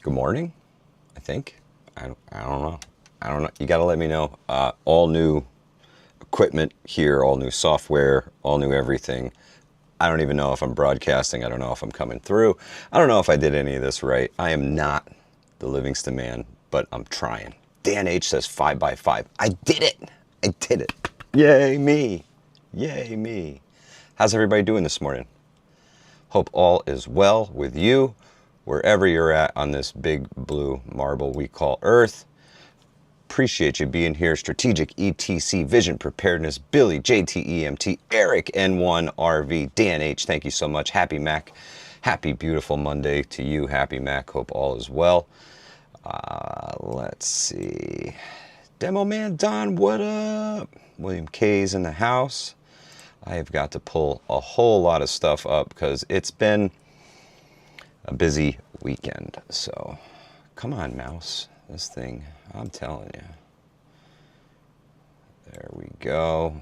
Good morning, I think. I don't know. I don't know. You got to let me know. All new equipment here, all new software, all new everything. I don't even know if I'm broadcasting. I don't know if I'm coming through. I don't know if I did any of this right. I am not the Livingston man, but I'm trying. Dan H says 5 by 5. I did it. I did it. Yay me. Yay me. How's everybody doing this morning? Hope all is well with you, wherever you're at on this big blue marble we call Earth. Appreciate you being here. Strategic ETC, Vision Preparedness, Billy, JTEMT, Eric, N1RV, Dan H, thank you so much. Happy Mac. Happy beautiful Monday to you. Happy Mac. Hope all is well. Let's see. Demo Man Don, what up? William K's in the house. I have got to pull a whole lot of stuff up because it's been a busy weekend. So come on, mouse. This thing, I'm telling you. There we go.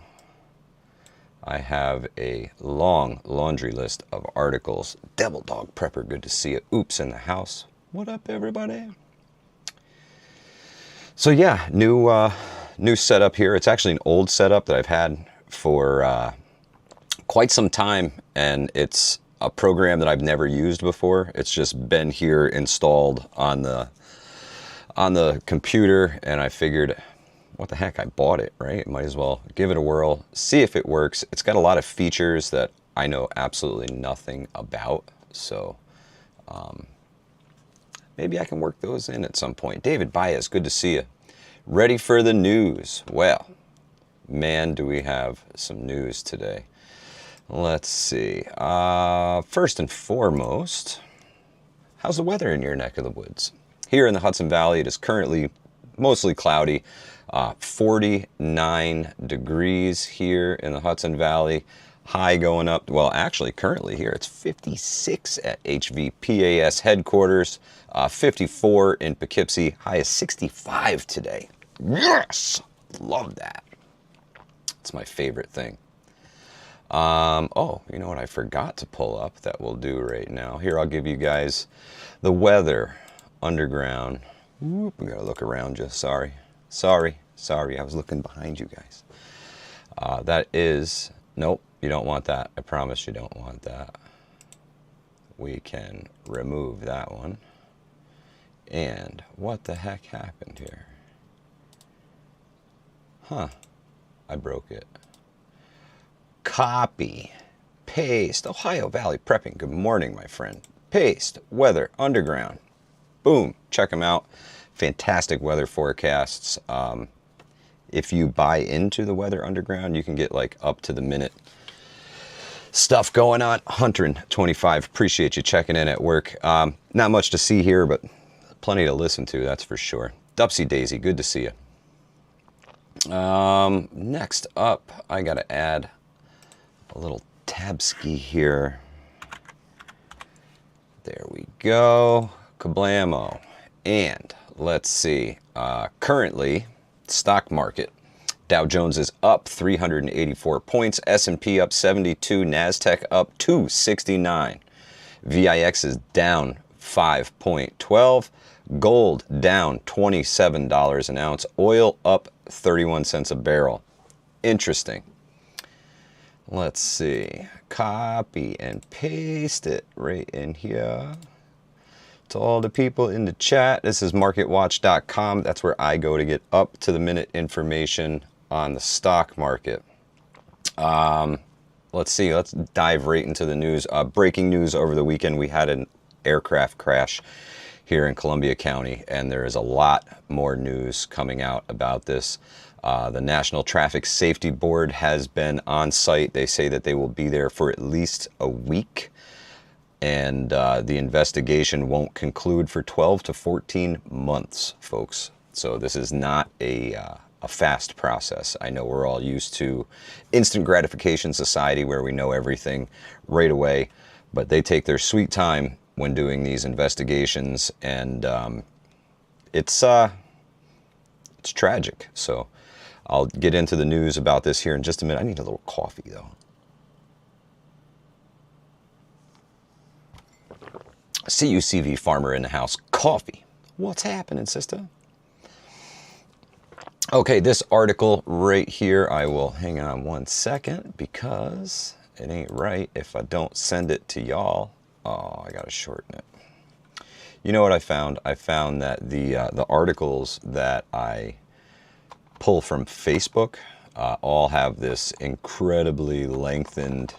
I have a long laundry list of articles. Devil Dog Prepper, good to see you. Oops in the house. What up, everybody? So yeah, new setup here. It's actually an old setup that I've had for quite some time, and it's a program that I've never used before. It's just been here installed on the computer, and I figured, what the heck, I bought it, right? Might as well give it a whirl, see if it works. It's got a lot of features that I know absolutely nothing about, so maybe I can work those in at some point. David Baez, good to see you. Ready for the news? Well, man, do we have some news today. Let's see. First and foremost, how's the weather in your neck of the woods? Here in the Hudson Valley, it is currently mostly cloudy. 49 degrees here in the Hudson Valley. High going up. Well, actually, currently here, it's 56 at HVPAS headquarters. 54 in Poughkeepsie. High is 65 today. Yes! Love that. It's my favorite thing. Oh, you know what I forgot to pull up that we'll do right now. Here, I'll give you guys the weather underground. Whoop, we gotta look around you. Sorry. I was looking behind you guys. That is, nope, you don't want that. I promise you don't want that. We can remove that one. And what the heck happened here? Huh, I broke it. Copy, paste, Ohio Valley Prepping. Good morning, my friend. Paste, weather, underground. Boom, check them out. Fantastic weather forecasts. If you buy into the weather underground, you can get like up to the minute stuff going on. 125, appreciate you checking in at work. Not much to see here, but plenty to listen to, that's for sure. Dupsy Daisy, good to see you. Next up, I gotta add a little tabski here. There we go. Kablamo. And let's see. Currently, stock market. Dow Jones is up 384 points. S&P up 72. NASDAQ up 269. VIX is down 5.12. Gold down $27 an ounce. Oil up 31 cents a barrel. Interesting. Let's see. Copy and paste it right in here. To all the people in the chat, this is marketwatch.com. That's where I go to get up to the minute information on the stock market. Let's see. Let's dive right into the news. Breaking news over the weekend. We had an aircraft crash here in Columbia County, and there is a lot more news coming out about this. The National Traffic Safety Board has been on site. They say that they will be there for at least a week, and the investigation won't conclude for 12 to 14 months, folks. So this is not a fast process. I know we're all used to instant gratification society where we know everything right away, but they take their sweet time when doing these investigations, and it's tragic. So I'll get into the news about this here in just a minute. I need a little coffee, though. CUCV farmer in the house. Coffee. What's happening, sister? Okay, this article right here, I will hang on one second because it ain't right if I don't send it to y'all. Oh, I gotta shorten it. You know what I found? I found that the articles that I pull from Facebook all have this incredibly lengthened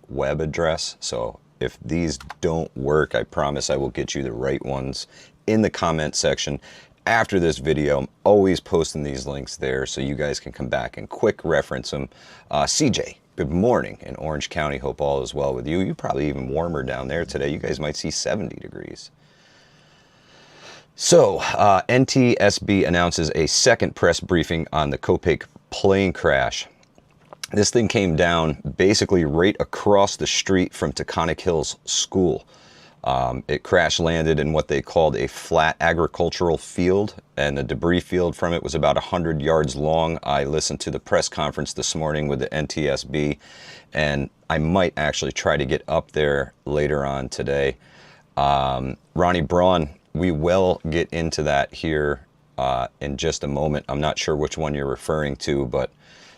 web address. So if these don't work, I promise I will get you the right ones in the comment section. After this video, I'm always posting these links there so you guys can come back and quick reference them. CJ, good morning in Orange County. Hope all is well with you. You're probably even warmer down there today. You guys might see 70 degrees. So, NTSB announces a second press briefing on the Copake plane crash. This thing came down basically right across the street from Taconic Hills School. It crash landed in what they called a flat agricultural field, and the debris field from it was about 100 yards long. I listened to the press conference this morning with the NTSB, and I might actually try to get up there later on today. Ronnie Braun, we will get into that here in just a moment. I'm not sure which one you're referring to, but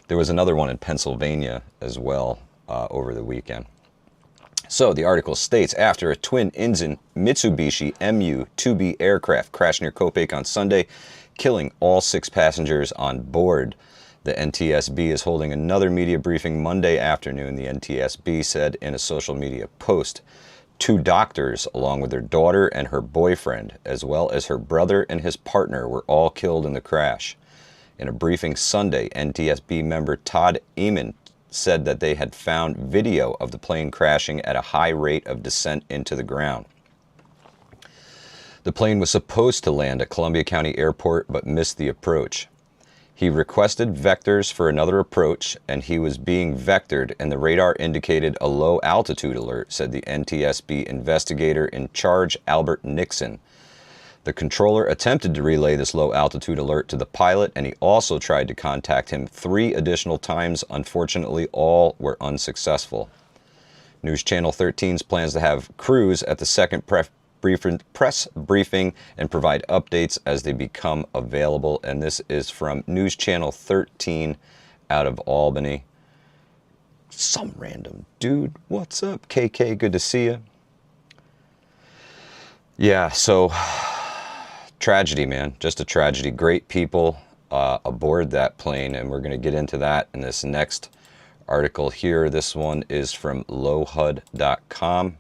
there was another one in Pennsylvania as well over the weekend. So the article states, after a twin-engine Mitsubishi Mu-2B aircraft crashed near Copake on Sunday, killing all 6 passengers on board, the NTSB is holding another media briefing Monday afternoon, the NTSB said in a social media post. 2 doctors, along with their daughter and her boyfriend, as well as her brother and his partner, were all killed in the crash. In a briefing Sunday, NTSB member Todd Eamon said that they had found video of the plane crashing at a high rate of descent into the ground. The plane was supposed to land at Columbia County Airport but missed the approach. He requested vectors for another approach, and he was being vectored, and the radar indicated a low altitude alert, said the NTSB investigator in charge, Albert Nixon. The controller attempted to relay this low altitude alert to the pilot, and he also tried to contact him 3 additional times. Unfortunately, all were unsuccessful. News Channel 13's plans to have crews at the second press briefing and provide updates as they become available. And this is from News Channel 13 out of Albany. Some random dude. What's up, KK? Good to see you. Yeah, so tragedy, man. Just a tragedy. Great people aboard that plane, and we're going to get into that in this next article here. This one is from lowhud.com,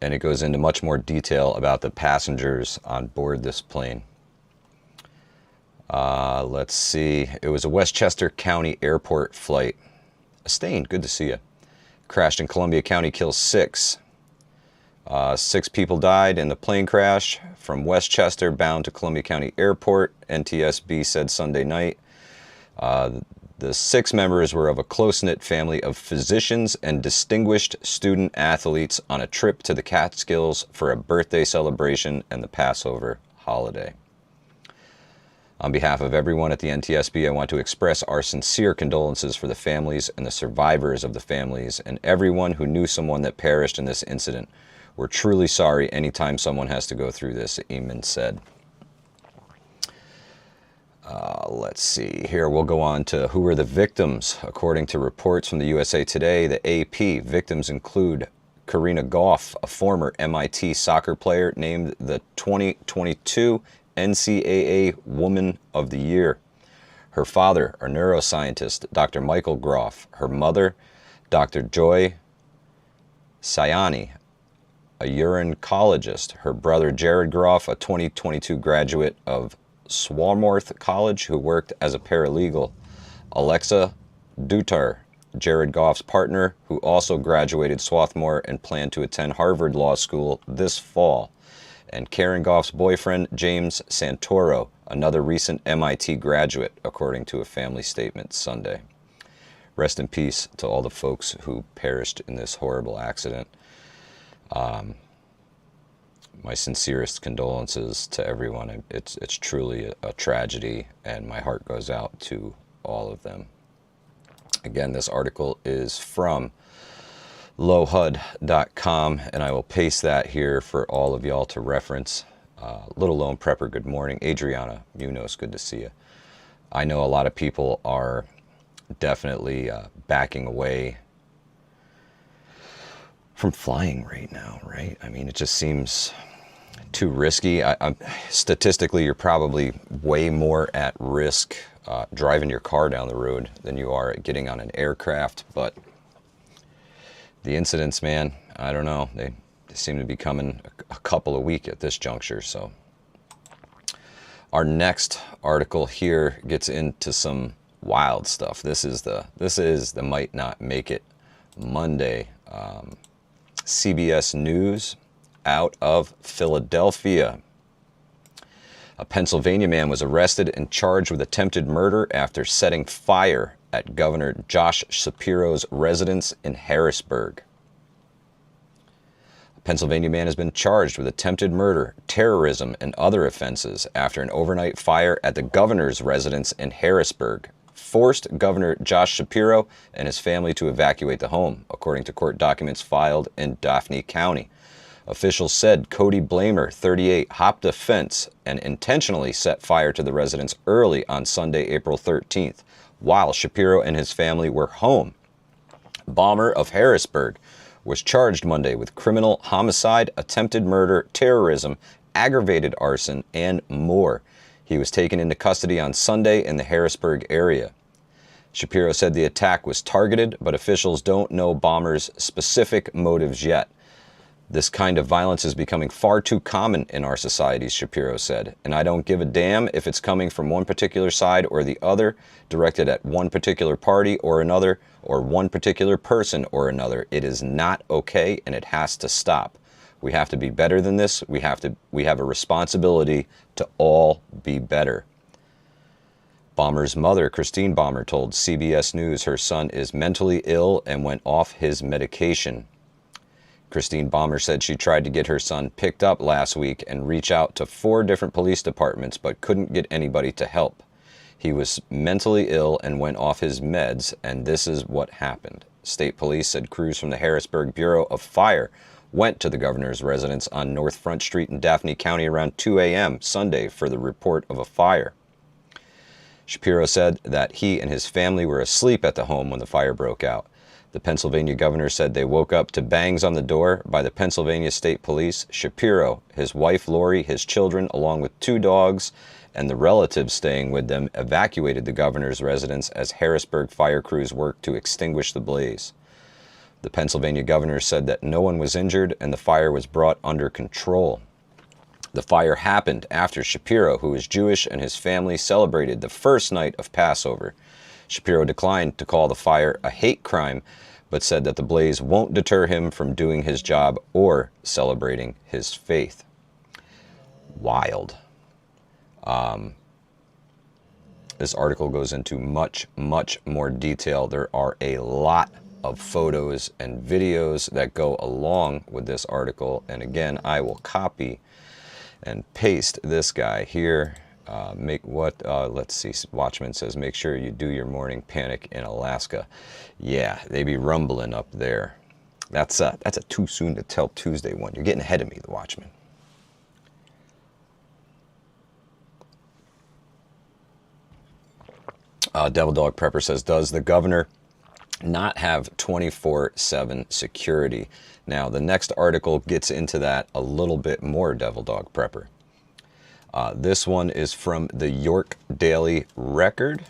and it goes into much more detail about the passengers on board this plane. Let's see. It was a Westchester County Airport flight. Stain, good to see you. Crashed in Columbia County, kills 6. 6 people died in the plane crash from Westchester bound to Columbia County Airport, NTSB said Sunday night. The 6 members were of a close-knit family of physicians and distinguished student athletes on a trip to the Catskills for a birthday celebration and the Passover holiday. On behalf of everyone at the NTSB, I want to express our sincere condolences for the families and the survivors of the families and everyone who knew someone that perished in this incident. We're truly sorry anytime someone has to go through this, Eamon said. Let's see. Here we'll go on to who were the victims. According to reports from the USA Today, the AP, victims include Karina Goff, a former MIT soccer player named the 2022 NCAA Woman of the Year. Her father, a neuroscientist, Dr. Michael Groff. Her mother, Dr. Joy Sayani, a urincologist. Her brother, Jared Groff, a 2022 graduate of Swarthmore College who worked as a paralegal. Alexa Dutar, Jared Goff's partner, who also graduated Swarthmore and planned to attend Harvard Law School this fall. And Karen Goff's boyfriend, James Santoro, another recent MIT graduate, according to a family statement Sunday. Rest in peace to all the folks who perished in this horrible accident. My sincerest condolences to everyone. It's truly a tragedy, and my heart goes out to all of them. Again, this article is from lowhud.com, and I will paste that here for all of y'all to reference. Little Lone Prepper, good morning. Adriana Munoz, good to see you. I know a lot of people are definitely backing away from flying right now, right? I mean, it just seems too risky. Statistically, you're probably way more at risk driving your car down the road than you are at getting on an aircraft. But the incidents, man, I don't know. They seem to be coming a couple a week at this juncture. So our next article here gets into some wild stuff. This is the Might Not Make It Monday. CBS News out of Philadelphia. A Pennsylvania man was arrested and charged with attempted murder after setting fire at Governor Josh Shapiro's residence in Harrisburg. A Pennsylvania man has been charged with attempted murder, terrorism, and other offenses after an overnight fire at the governor's residence in Harrisburg forced Governor Josh Shapiro and his family to evacuate the home, according to court documents filed in Dauphin County. Officials said Cody Blamer, 38, hopped a fence and intentionally set fire to the residence early on Sunday, April 13th, while Shapiro and his family were home. Balmer of Harrisburg was charged Monday with criminal homicide, attempted murder, terrorism, aggravated arson, and more. He was taken into custody on Sunday in the Harrisburg area. Shapiro said the attack was targeted, but officials don't know Balmer's specific motives yet. This kind of violence is becoming far too common in our societies, Shapiro said, and I don't give a damn if it's coming from one particular side or the other, directed at one particular party or another, or one particular person or another. It is not okay, and it has to stop. We have to be better than this. We have a responsibility to all be better. Balmer's mother, Christine Balmer, told CBS News her son is mentally ill and went off his medication. Christine Balmer said she tried to get her son picked up last week and reach out to 4 different police departments but couldn't get anybody to help. He was mentally ill and went off his meds, and this is what happened. State police said crews from the Harrisburg Bureau of Fire went to the governor's residence on North Front Street in Dauphin County around 2 a.m. Sunday for the report of a fire. Shapiro said that he and his family were asleep at the home when the fire broke out. The Pennsylvania governor said they woke up to bangs on the door by the Pennsylvania State Police. Shapiro, his wife Lori, his children, along with 2 dogs, and the relatives staying with them, evacuated the governor's residence as Harrisburg fire crews worked to extinguish the blaze. The Pennsylvania governor said that no one was injured and the fire was brought under control. The fire happened after Shapiro, who is Jewish, and his family celebrated the first night of Passover. Shapiro declined to call the fire a hate crime, but said that the blaze won't deter him from doing his job or celebrating his faith. Wild. This article goes into much, much more detail. There are a lot of photos and videos that go along with this article. And again, I will copy and paste this guy here. Let's see, Watchman says, make sure you do your morning panic in Alaska. Yeah, they be rumbling up there. That's a too soon to tell Tuesday one. You're getting ahead of me, the Watchman. Devil Dog Prepper says, does the governor not have 24/7 security? Now, the next article gets into that a little bit more, Devil Dog Prepper. This one is from the York Daily Record,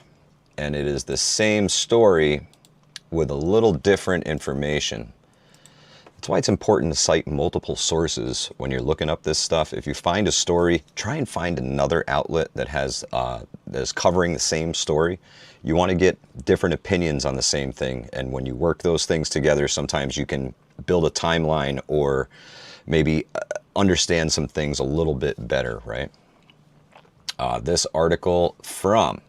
and it is the same story with a little different information. That's why it's important to cite multiple sources when you're looking up this stuff. If you find a story, try and find another outlet that is covering the same story. You want to get different opinions on the same thing, and when you work those things together, sometimes you can build a timeline or maybe understand some things a little bit better, right? This article from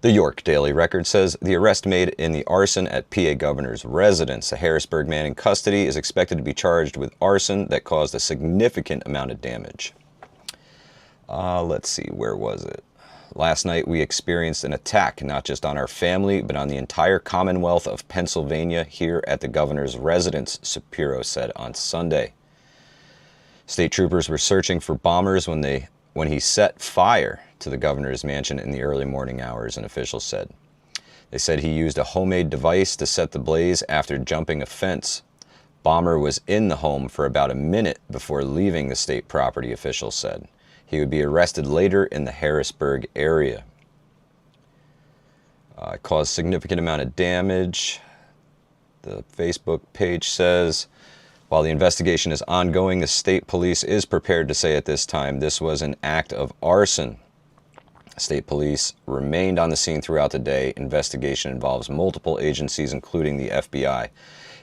the York Daily Record says the arrest made in the arson at PA governor's residence. A Harrisburg man in custody is expected to be charged with arson that caused a significant amount of damage. Let's see, where was it? Last night we experienced an attack not just on our family, but on the entire Commonwealth of Pennsylvania here at the governor's residence, Shapiro said on Sunday. State troopers were searching for bombers when he set fire to the governor's mansion in the early morning hours, an official said. They said he used a homemade device to set the blaze after jumping a fence. Bomber was in the home for about a minute before leaving the state property, officials said. He would be arrested later in the Harrisburg area. It caused significant amount of damage. The Facebook page says, while the investigation is ongoing, the state police is prepared to say at this time this was an act of arson. State police remained on the scene throughout the day. Investigation involves multiple agencies, including the FBI.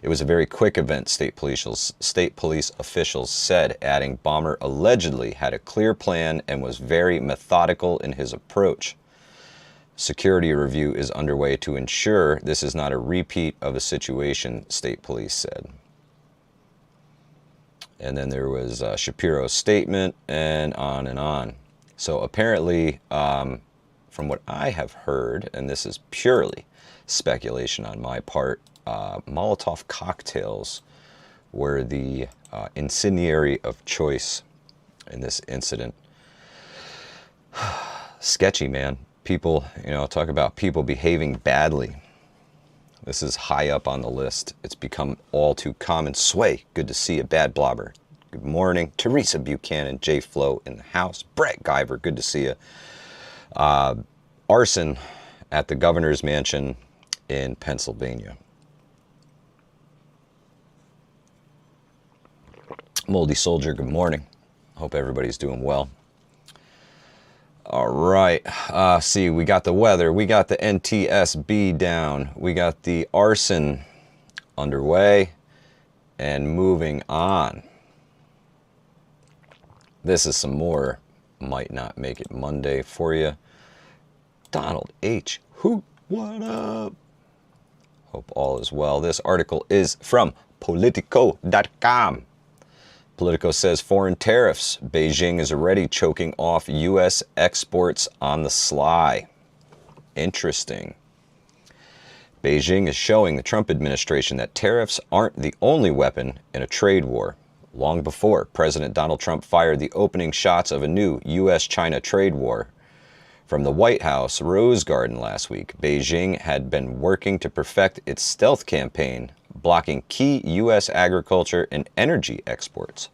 It was a very quick event, state police officials said, adding Bomber allegedly had a clear plan and was very methodical in his approach. Security review is underway to ensure this is not a repeat of a situation, state police said. And then there was Shapiro's statement and on and on. So apparently, from what I have heard, and this is purely speculation on my part, Molotov cocktails were the incendiary of choice in this incident. Sketchy, man. People, talk about people behaving badly. This is high up on the list. It's become all too common. Sway, good to see you. Bad Blobber, good morning. Teresa Buchanan, J Flo in the house. Brett Guyver, good to see you. Arson at the governor's mansion in Pennsylvania. Moldy Soldier, good morning. Hope everybody's doing well. All right, see, we got the weather, we got the NTSB down, we got the arson underway, and moving on. This is some more might not make it Monday for you. Donald H. Hoot, what up? Hope all is well. This article is from Politico.com. Politico says foreign tariffs. Beijing is already choking off U.S. exports on the sly. Interesting. Beijing is showing the Trump administration that tariffs aren't the only weapon in a trade war. Long before President Donald Trump fired the opening shots of a new U.S.-China trade war from the White House Rose Garden last week, Beijing had been working to perfect its stealth campaign, blocking key U.S. agriculture and energy exports.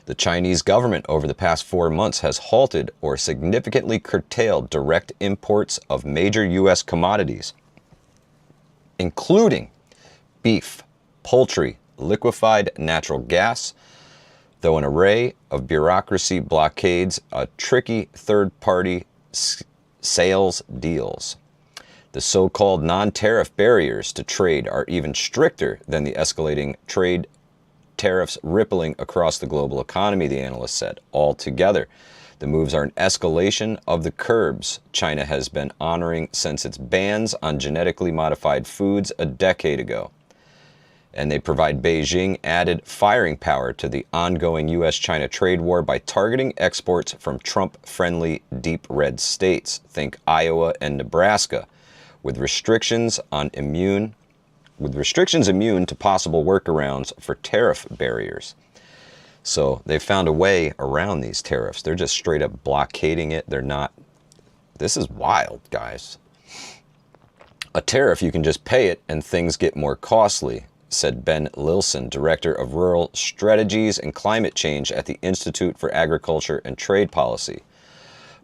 The Chinese government over the past 4 months has halted or significantly curtailed direct imports of major U.S. commodities, including beef, poultry, liquefied natural gas, though an array of bureaucracy blockades a tricky third-party sales deals. The so-called non-tariff barriers to trade are even stricter than the escalating trade tariffs rippling across the global economy, the analyst said. Altogether, the moves are an escalation of the curbs China has been honoring since its bans on genetically modified foods a decade ago. And they provide Beijing added firing power to the ongoing U.S.-China trade war by targeting exports from Trump-friendly deep red states, think Iowa and Nebraska, with restrictions immune to possible workarounds for tariff barriers. So they found a way around these tariffs. They're just straight up blockading it. They're not. This is wild, guys. A tariff, you can just pay it and things get more costly, said Ben Lilson, Director of Rural Strategies and Climate Change at the Institute for Agriculture and Trade Policy.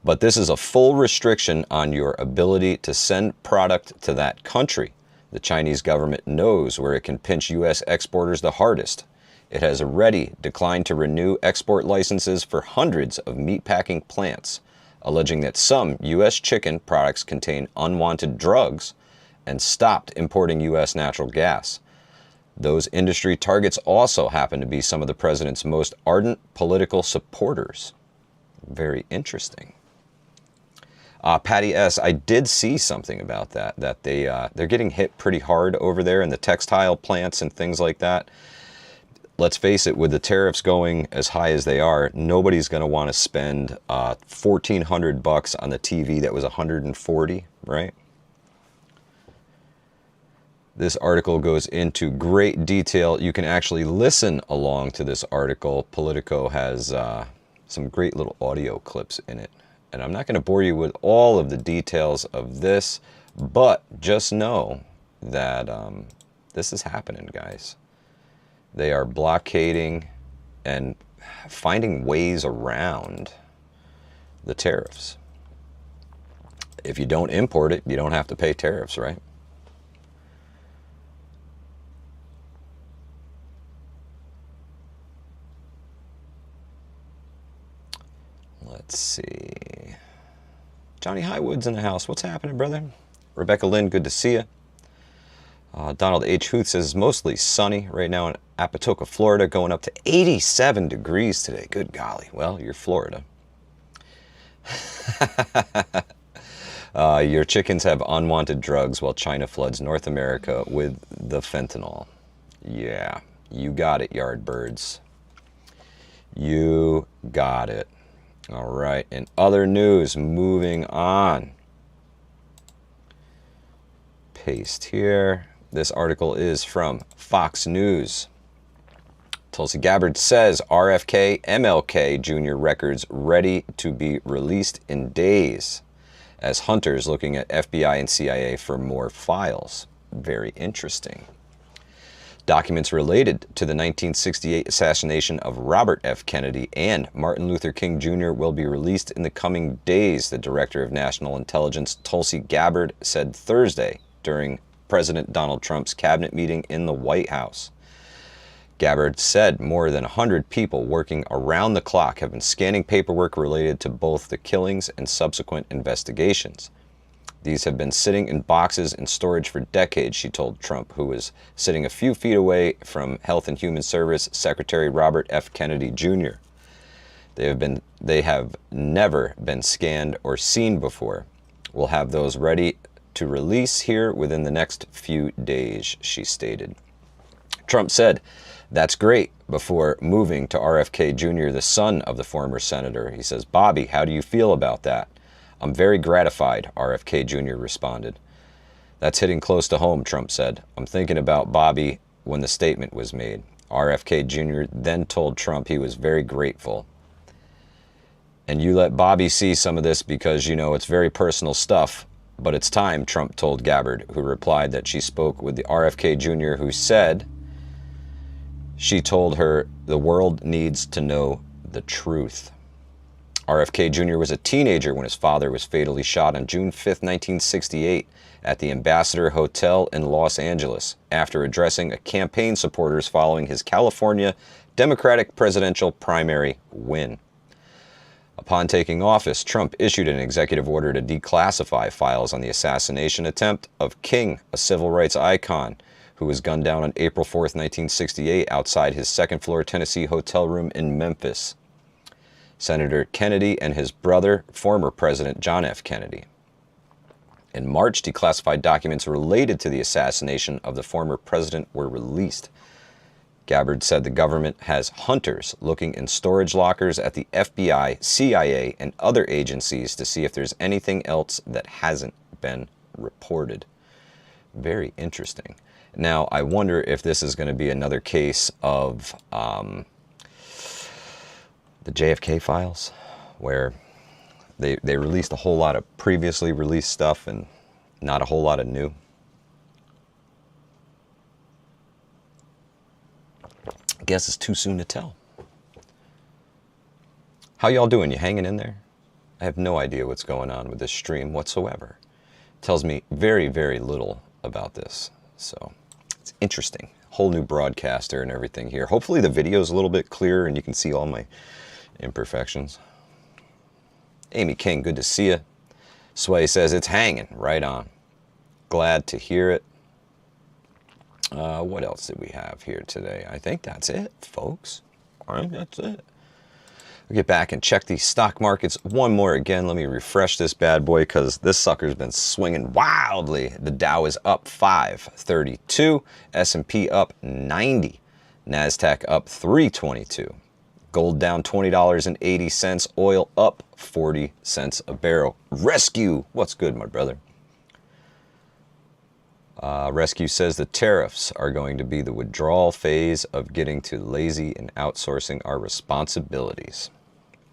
But this is a full restriction on your ability to send product to that country. The Chinese government knows where it can pinch U.S. exporters the hardest. It has already declined to renew export licenses for hundreds of meatpacking plants, alleging that some U.S. chicken products contain unwanted drugs, and stopped importing U.S. natural gas. Those industry targets also happen to be some of the president's most ardent political supporters. Very interesting. Patty S., I did see something about that they're getting hit pretty hard over there in the textile plants and things like that. let's face it, with the tariffs going as high as they are, nobody's going to want to spend $1,400 on the TV that was $140, right? This article goes into great detail. You can actually listen along to this article. Politico has some great little audio clips in it. And I'm not going to bore you with all of the details of this, but just know that this is happening, guys. They are blockading and finding ways around the tariffs. If you don't import it, you don't have to pay tariffs, right? Let's see. Johnny Highwood's in the house. What's happening, brother? Rebecca Lynn, good to see you. Donald H. Huth says it's mostly sunny right now in Apatoka, Florida, going up to 87 degrees today. Good golly. Well, you're Florida. Your chickens have unwanted drugs while China floods North America with the fentanyl. Yeah, you got it, Yardbirds. You got it. All right, in other news, moving on. Paste here. This article is from Fox News. Tulsi Gabbard says RFK MLK Jr. records ready to be released in days as hunters looking at FBI and CIA for more files. Very interesting. Documents related to the 1968 assassination of Robert F. Kennedy and Martin Luther King Jr. will be released in the coming days, the Director of National Intelligence, Tulsi Gabbard, said Thursday during President Donald Trump's cabinet meeting in the White House. Gabbard said more than 100 people working around the clock have been scanning paperwork related to both the killings and subsequent investigations. These have been sitting in boxes in storage for decades, she told Trump, who was sitting a few feet away from Health and Human Service Secretary Robert F. Kennedy Jr. They have never been scanned or seen before. We'll have those ready to release here within the next few days, she stated. Trump said, "That's great," before moving to RFK Jr., the son of the former senator. He says, "Bobby, how do you feel about that?" "I'm very gratified," RFK Jr. responded. "That's hitting close to home," Trump said. "I'm thinking about Bobby when the statement was made." RFK Jr. then told Trump he was very grateful. "And you let Bobby see some of this because, you know, it's very personal stuff. But it's time," Trump told Gabbard, who replied that she spoke with the RFK Jr., who said she told her the world needs to know the truth. RFK Jr. was a teenager when his father was fatally shot on June 5, 1968, at the Ambassador Hotel in Los Angeles after addressing campaign supporters following his California Democratic presidential primary win. Upon taking office, Trump issued an executive order to declassify files on the assassination attempt of King, a civil rights icon, who was gunned down on April 4, 1968, outside his second-floor Tennessee hotel room in Memphis. Senator Kennedy and his brother, former President John F. Kennedy. In March, declassified documents related to the assassination of the former president were released. Gabbard said the government has hunters looking in storage lockers at the FBI, CIA, and other agencies to see if there's anything else that hasn't been reported. Very interesting. Now, I wonder if this is going to be another case of the JFK files, where they released a whole lot of previously released stuff and not a whole lot of new. I guess it's too soon to tell. How y'all doing? You hanging in there? I have no idea what's going on with this stream whatsoever. It tells me very, very little about this. So it's interesting. Whole new broadcaster and everything here. Hopefully the video is a little bit clearer and you can see all my imperfections. Amy King, good to see you. Sway says it's hanging. Right on. Glad to hear it. What else did we have here today? I think that's it, folks. All right, that's it. We'll get back and check the stock markets one more again. Let me refresh this bad boy because this sucker's been swinging wildly. The Dow is up 532, S&P up 90, NASDAQ up 322. Gold down $20.80. Oil up 40 cents a barrel. Rescue, what's good, my brother? Rescue says the tariffs are going to be the withdrawal phase of getting too lazy and outsourcing our responsibilities.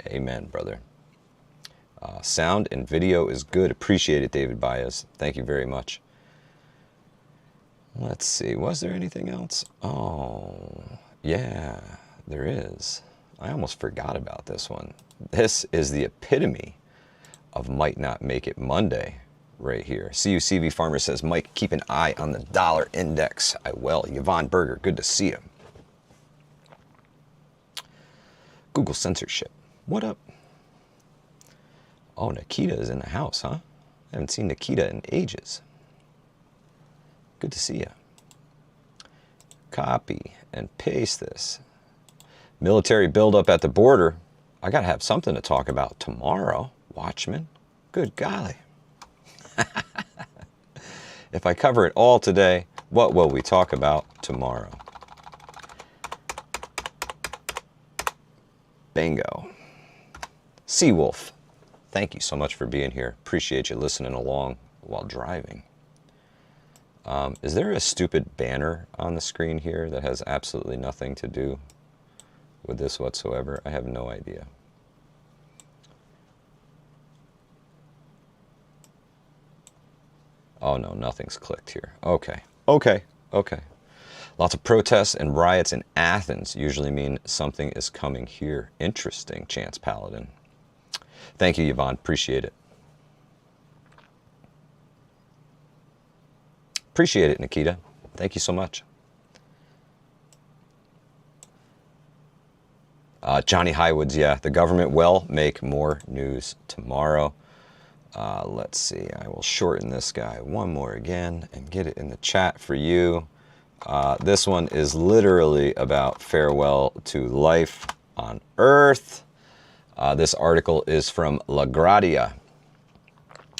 Amen, brother. Sound and video is good. Appreciate it, David Baez. Thank you very much. Let's see. Was there anything else? Oh, yeah, there is. I almost forgot about this one. This is the epitome of Might Not Make It Monday right here. CUCV Farmer says, Mike, keep an eye on the dollar index. I will. Yvonne Berger, good to see you. Google censorship. What up? Oh, Nikita is in the house, huh? I haven't seen Nikita in ages. Good to see you. Copy and paste this. Military buildup at the border. I got to have something to talk about tomorrow. Watchmen. Good golly. If I cover it all today, what will we talk about tomorrow? Bingo. Seawolf, thank you so much for being here. Appreciate you listening along while driving. Is there a stupid banner on the screen here that has absolutely nothing to do with this whatsoever? I have no idea. Oh no, nothing's clicked here. Okay. Lots of protests and riots in Athens usually mean something is coming here. Interesting, Chance Paladin. Thank you, Yvonne. Appreciate it. Appreciate it, Nikita. Thank you so much. Johnny Highwoods, yeah, the government will make more news tomorrow. Let's see, I will shorten this guy one more again and get it in the chat for you. This one is literally about farewell to life on Earth. This article is from LaGuardia,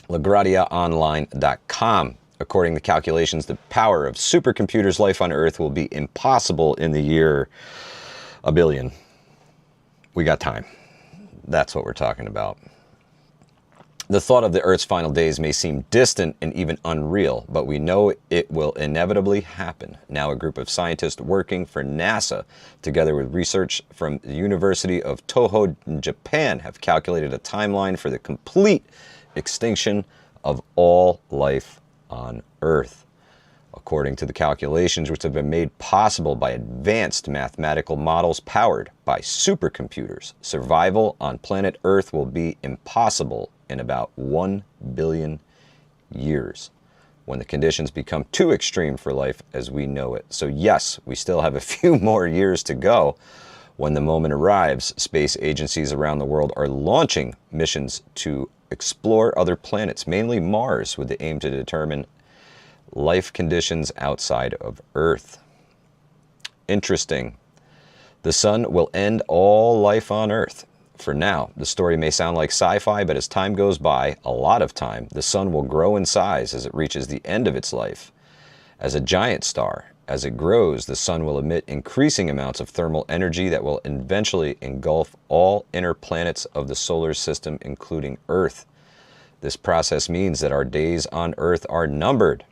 LaGuardiaOnline.com. According to calculations, the power of supercomputers' life on Earth will be impossible in the year 1 billion. We got time. That's what we're talking about. The thought of the Earth's final days may seem distant and even unreal, but we know it will inevitably happen. Now a group of scientists working for NASA, together with research from the University of Toho in Japan, have calculated a timeline for the complete extinction of all life on Earth. According to the calculations, which have been made possible by advanced mathematical models powered by supercomputers, survival on planet Earth will be impossible in about 1 billion years, when the conditions become too extreme for life as we know it. So yes, we still have a few more years to go. When the moment arrives, space agencies around the world are launching missions to explore other planets, mainly Mars, with the aim to determine life conditions outside of Earth. Interesting. The sun will end all life on Earth. For now, the story may sound like sci-fi, but as time goes by, a lot of time, the sun will grow in size as it reaches the end of its life. As a giant star, as it grows, the sun will emit increasing amounts of thermal energy that will eventually engulf all inner planets of the solar system, including Earth. This process means that our days on Earth are numbered.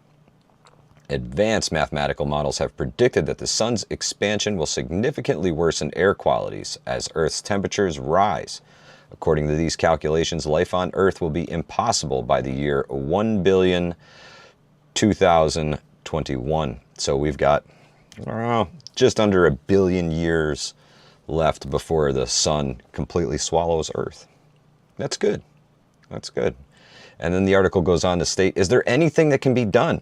Advanced mathematical models have predicted that the sun's expansion will significantly worsen air qualities as Earth's temperatures rise. According to these calculations, life on Earth will be impossible by the year 1,000,2021. So we've got just under 1 billion years left before the sun completely swallows Earth. That's good. That's good. And then the article goes on to state, is there anything that can be done?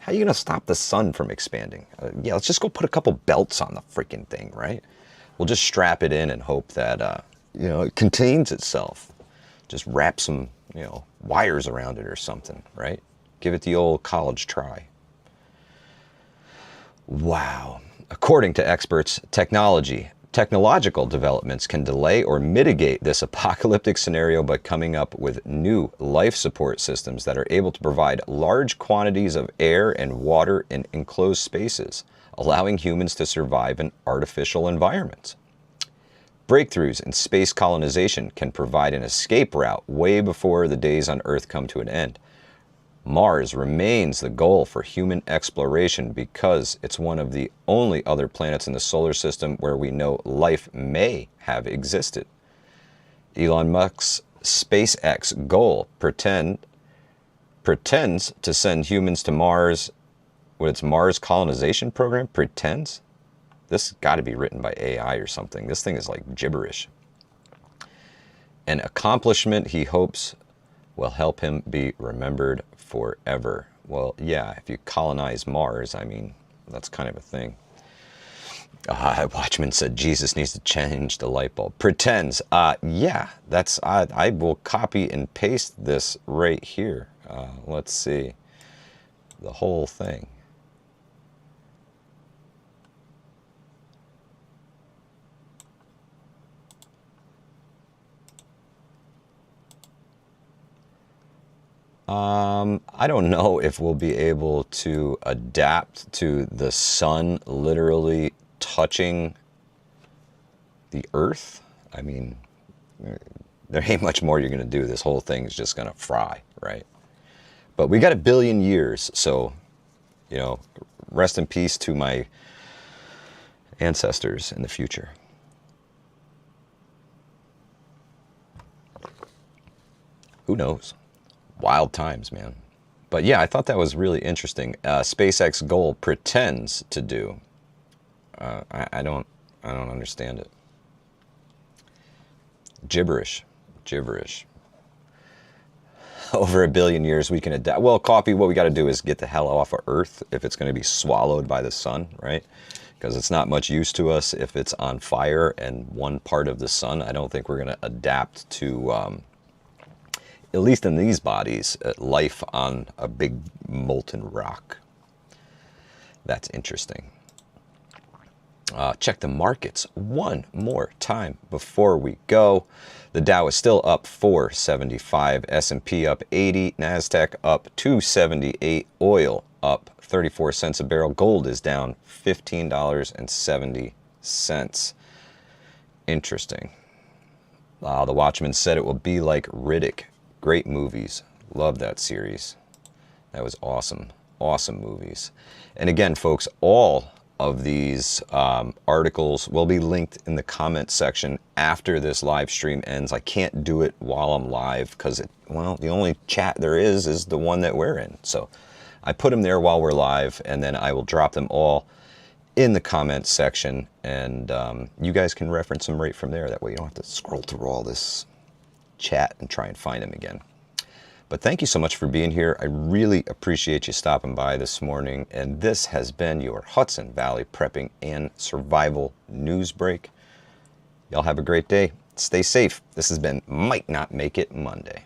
How are you going to stop the sun from expanding? Yeah, let's just go put a couple belts on the freaking thing, right? We'll just strap it in and hope that, it contains itself. Just wrap some, wires around it or something, right? Give it the old college try. Wow. According to experts, technological developments can delay or mitigate this apocalyptic scenario by coming up with new life support systems that are able to provide large quantities of air and water in enclosed spaces, allowing humans to survive in artificial environments. Breakthroughs in space colonization can provide an escape route way before the days on Earth come to an end. Mars remains the goal for human exploration because it's one of the only other planets in the solar system where we know life may have existed. Elon Musk's SpaceX goal pretends to send humans to Mars with its Mars colonization program. Pretends? This has got to be written by AI or something. This thing is like gibberish. An accomplishment he hopes will help him be remembered forever. Well, yeah, if you colonize Mars, I mean, that's kind of a thing. Watchman said Jesus needs to change the light bulb. Pretends. Yeah, that's. I will copy and paste this right here. Let's see. The whole thing. I don't know if we'll be able to adapt to the sun literally touching the earth. I mean, there ain't much more you're going to do. This whole thing is just going to fry, right? But we got 1 billion years, so, you know, rest in peace to my ancestors in the future. Who knows? Wild times, man. But yeah, I thought that was really interesting. SpaceX goal pretends to do. I don't understand it. Gibberish. Over 1 billion years we can adapt. Well, Coffee, what we got to do is get the hell off of Earth if it's going to be swallowed by the sun, right? Because it's not much use to us if it's on fire and one part of the sun. I don't think we're going to adapt to, at least in these bodies, life on a big molten rock. That's interesting. Check the markets one more time before we go. The Dow is still up 475, S&P up 80, NASDAQ up 278, oil up 34 cents a barrel, gold is down $15.70. Interesting. The Watchmen said it will be like Riddick. Great movies. Love that series. That was awesome. Awesome movies. And again, folks, all of these articles will be linked in the comment section after this live stream ends. I can't do it while I'm live because, well, the only chat there is the one that we're in. So I put them there while we're live, and then I will drop them all in the comment section, and you guys can reference them right from there. That way you don't have to scroll through all this chat and try and find them again. But thank you so much for being here. I really appreciate you stopping by this morning. And this has been your Hudson Valley Prepping and Survival News Break. Y'all have a great day. Stay safe. This has been Might Not Make It Monday.